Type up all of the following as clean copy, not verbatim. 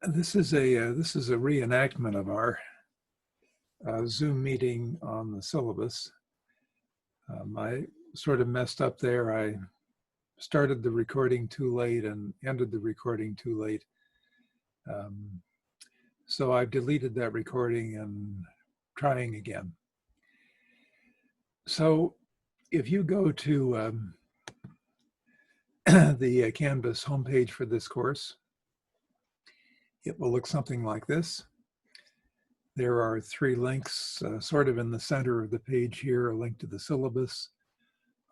This is a reenactment of our Zoom meeting on the syllabus. I sort of messed up there. I started the recording too late and ended the recording too late. So I've deleted that recording and trying again. So if you go to the Canvas homepage for this course, it will look something like this. There are three links sort of in the center of the page here, a link to the syllabus,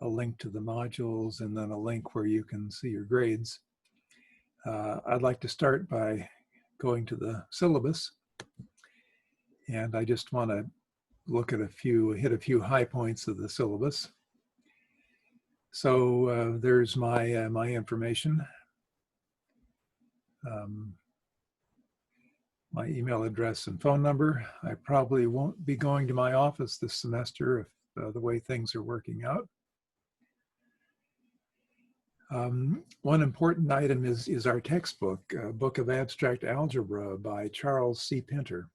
a link to the modules, and then a link where you can see your grades. I'd like to start by going to the syllabus. And I just want to look at hit a few high points of the syllabus. So there's my, my information. My email address and phone number. I probably won't be going to my office this semester if the way things are working out. One important item is our textbook, Book of Abstract Algebra by Charles C. Pinter.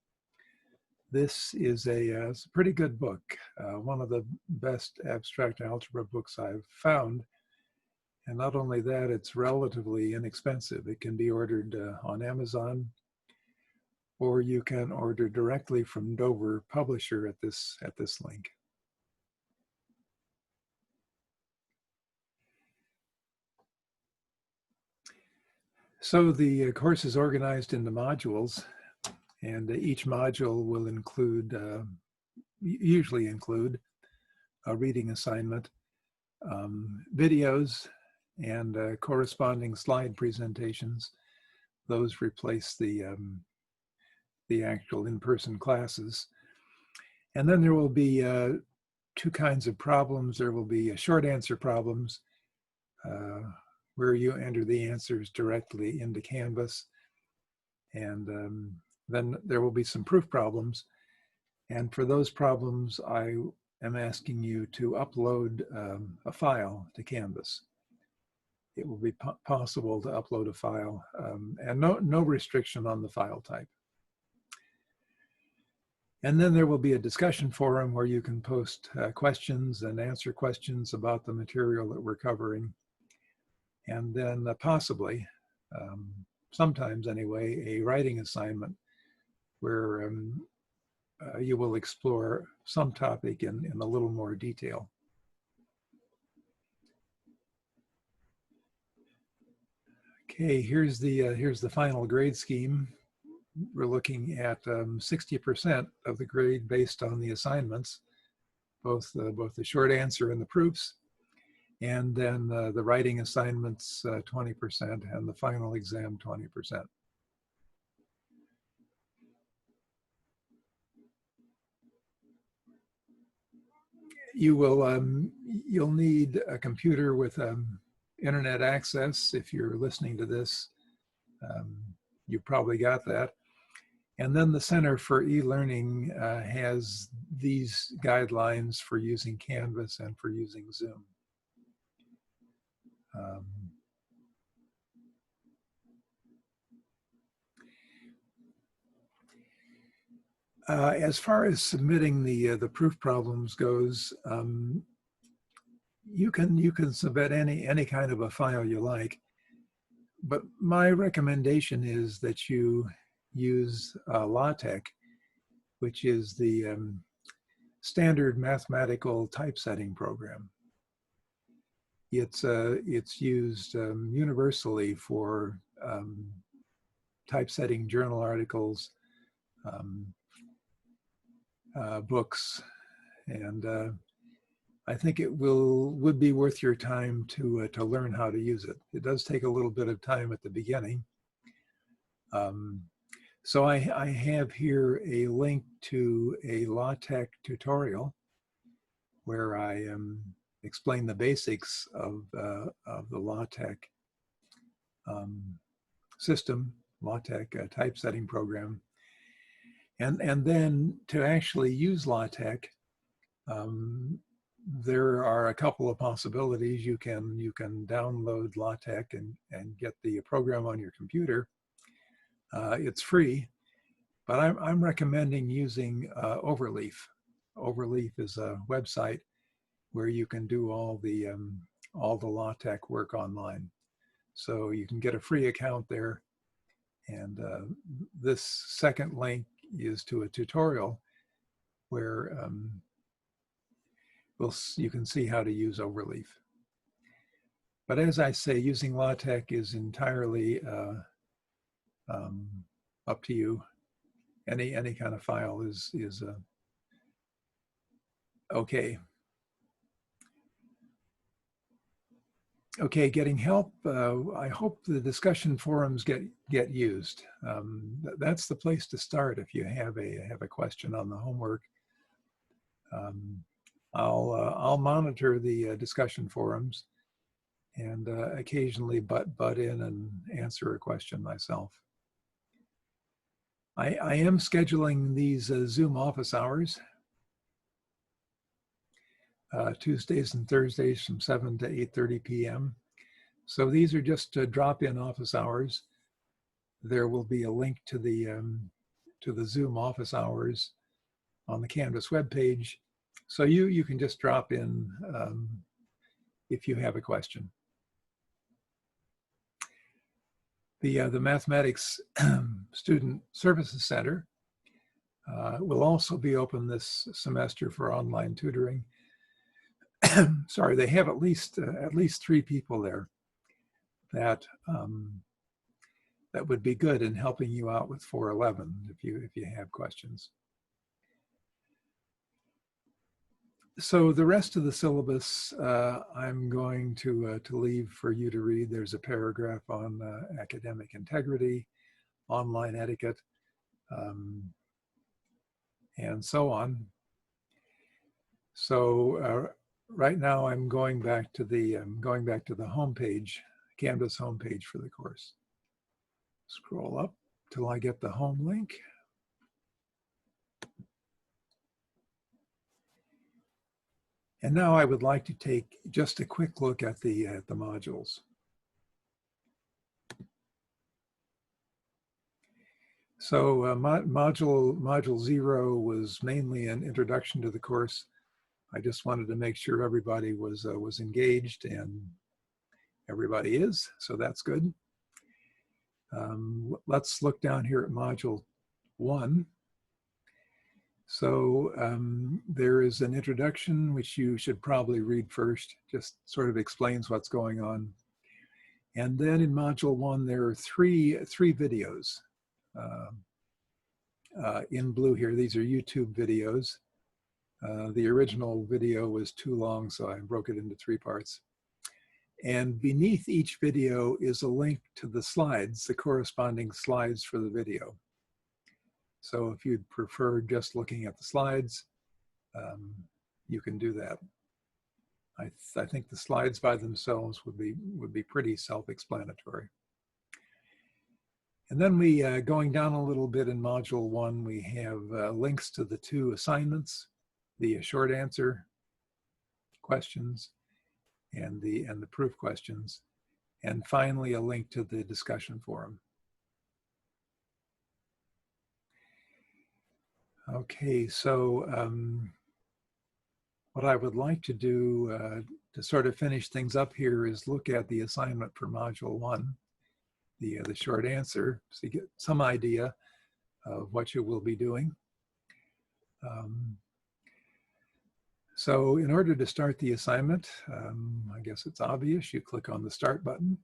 This is a pretty good book, one of the best abstract algebra books I've found. And not only that, it's relatively inexpensive. It can be ordered on Amazon, or you can order directly from Dover Publisher at this link. So the course is organized into modules, and each module will include, usually include, a reading assignment, videos, and corresponding slide presentations. Those replace the actual in-person classes. And then there will be two kinds of problems. There will be short answer problems, where you enter the answers directly into Canvas. And then there will be some proof problems. And for those problems, I am asking you to upload a file to Canvas. It will be possible to upload a file, and no restriction on the file type. And then there will be a discussion forum where you can post questions and answer questions about the material that we're covering. And then possibly, sometimes anyway, a writing assignment where you will explore some topic in a little more detail. Okay, here's the final grade scheme. We're looking at 60% of the grade based on the assignments, both the short answer and the proofs, and then the writing assignments 20%, and the final exam 20%. You'll need a computer with internet access. If you're listening to this, you probably got that. And then the Center for E-Learning has these guidelines for using Canvas and for using Zoom. As far as submitting the proof problems goes, you can submit any kind of a file you like, but my recommendation is that you use LaTeX, which is the standard mathematical typesetting program. It's used universally for typesetting journal articles, books, and I think it would be worth your time to learn how to use it. It does take a little bit of time at the beginning. So I have here a link to a LaTeX tutorial where I explain the basics of the LaTeX system, LaTeX typesetting program. And then to actually use LaTeX, there are a couple of possibilities. You can download LaTeX and get the program on your computer, It's free, but I'm recommending using Overleaf. Overleaf is a website where you can do all the LaTeX work online. So you can get a free account there. And this second link is to a tutorial where you can see how to use Overleaf. But as I say, using LaTeX is entirely up to you. Any kind of file is okay. Okay, getting help. I hope the discussion forums get used. That's the place to start if you have a question on the homework. I'll monitor the discussion forums and occasionally butt in and answer a question myself. I am scheduling these Zoom office hours, Tuesdays and Thursdays from 7 to 8:30 p.m. So these are just drop-in office hours. There will be a link to the Zoom office hours on the Canvas webpage. So you can just drop in if you have a question. The Mathematics Student Services Center will also be open this semester for online tutoring. Sorry, they have at least 3 people there that that would be good in helping you out with 411 if you have questions. So the rest of the syllabus I'm going to leave for you to read. There's a paragraph on academic integrity, online etiquette, and so on. So right now I'm going back to the homepage, Canvas homepage for the course. Scroll up till I get the home link. And now I would like to take just a quick look at the modules. So module 0 was mainly an introduction to the course. I just wanted to make sure everybody was engaged, and everybody is, so that's good. Let's look down here at module 1. So there is an introduction, which you should probably read first, just sort of explains what's going on. And then in module 1, there are three videos in blue here. These are YouTube videos. The original video was too long, so I broke it into 3 parts. And beneath each video is a link to the slides, the corresponding slides for the video. So if you'd prefer just looking at the slides, you can do that. I think the slides by themselves would be pretty self-explanatory. And then we, going down a little bit in module 1, we have links to the 2 assignments, the short answer questions and the proof questions, and finally a link to the discussion forum. Okay, so what I would like to do to sort of finish things up here is look at the assignment for module 1, the short answer, so you get some idea of what you will be doing. So in order to start the assignment, I guess it's obvious, you click on the Start button.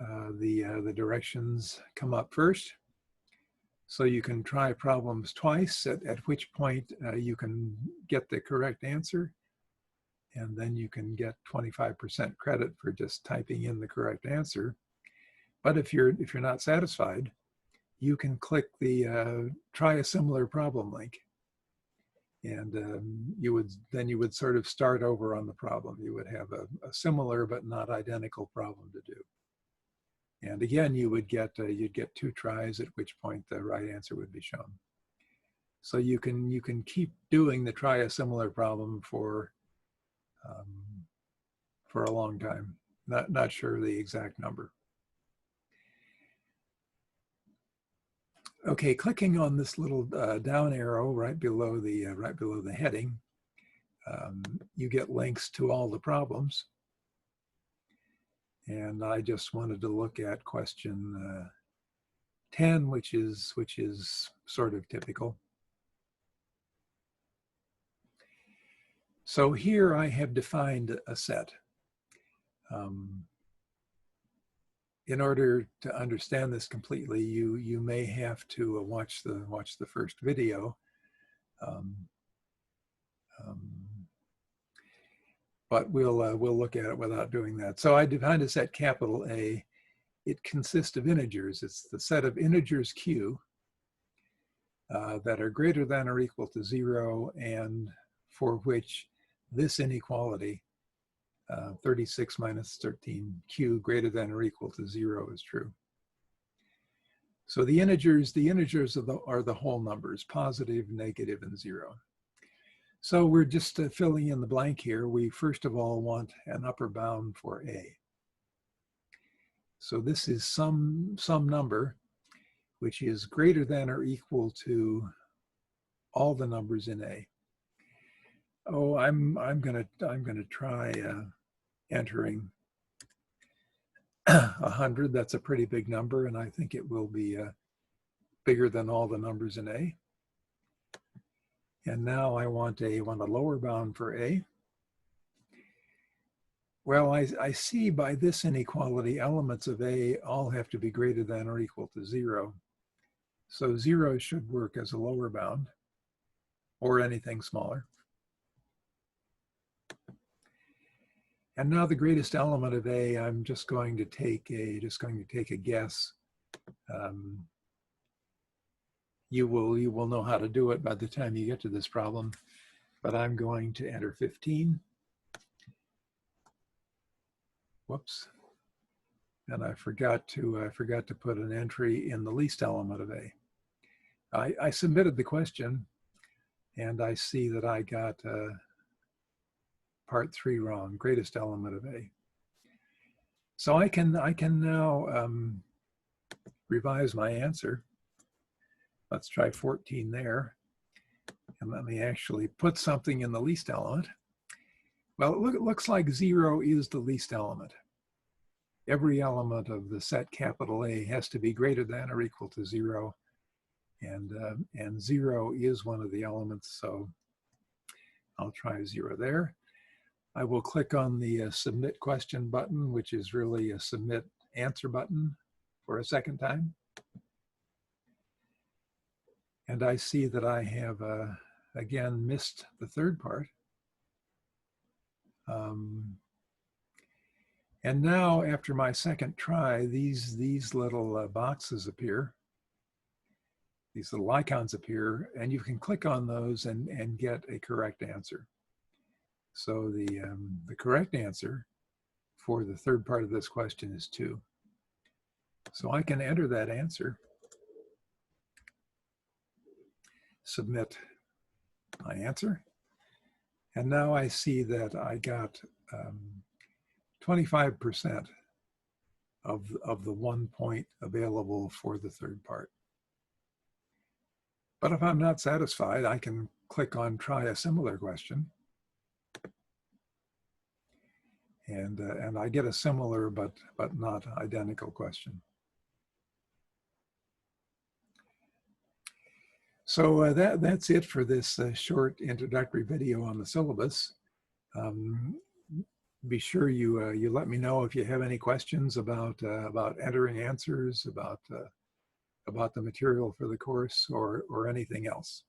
The directions come up first. So you can try problems twice, at which point you can get the correct answer, and then you can get 25% credit for just typing in the correct answer. But if you're not satisfied, you can click the try a similar problem link, and you would sort of start over on the problem. You would have a similar but not identical problem to do. And again, you'd get 2 tries, at which point the right answer would be shown. So you can keep doing the try a similar problem for a long time. Not sure the exact number. Okay, clicking on this little down arrow right below the heading, you get links to all the problems. And I just wanted to look at question 10, which is sort of typical. So here I have defined a set. In order to understand this completely, you may have to watch the first video. But we'll look at it without doing that. So I defined a set capital A. It consists of integers. It's the set of integers Q that are greater than or equal to 0, and for which this inequality, 36 minus 13Q greater than or equal to 0 is true. So the integers are the whole numbers, positive, negative, and 0. So we're just filling in the blank here. We first of all want an upper bound for A. So this is some number which is greater than or equal to all the numbers in A. Oh, I'm gonna try entering 100. That's a pretty big number, and I think it will be bigger than all the numbers in A. And now I want a lower bound for A. Well, I see by this inequality, elements of A all have to be greater than or equal to 0. So 0 should work as a lower bound, or anything smaller. And now the greatest element of A, I'm just going to take a guess. You will know how to do it by the time you get to this problem, but I'm going to enter 15. Whoops. And I forgot to put an entry in the least element of A. I submitted the question, and I see that I got part 3 wrong, greatest element of A. So I can now revise my answer. Let's try 14 there. And let me actually put something in the least element. Well, it looks like 0 is the least element. Every element of the set capital A has to be greater than or equal to 0. And 0 is one of the elements, so I'll try 0 there. I will click on the submit question button, which is really a submit answer button, for a second time. And I see that I have, again, missed the third part. And now, after my second try, these little boxes appear. These little icons appear, and you can click on those and get a correct answer. So the correct answer for the third part of this question is 2. So I can enter that answer, submit my answer, and now I see that I got 25% of the 1 point available for the third part. But if I'm not satisfied, I can click on try a similar question. And I get a similar but not identical question. So that's it for this short introductory video on the syllabus. Be sure you let me know if you have any questions about entering answers, about the material for the course, or anything else.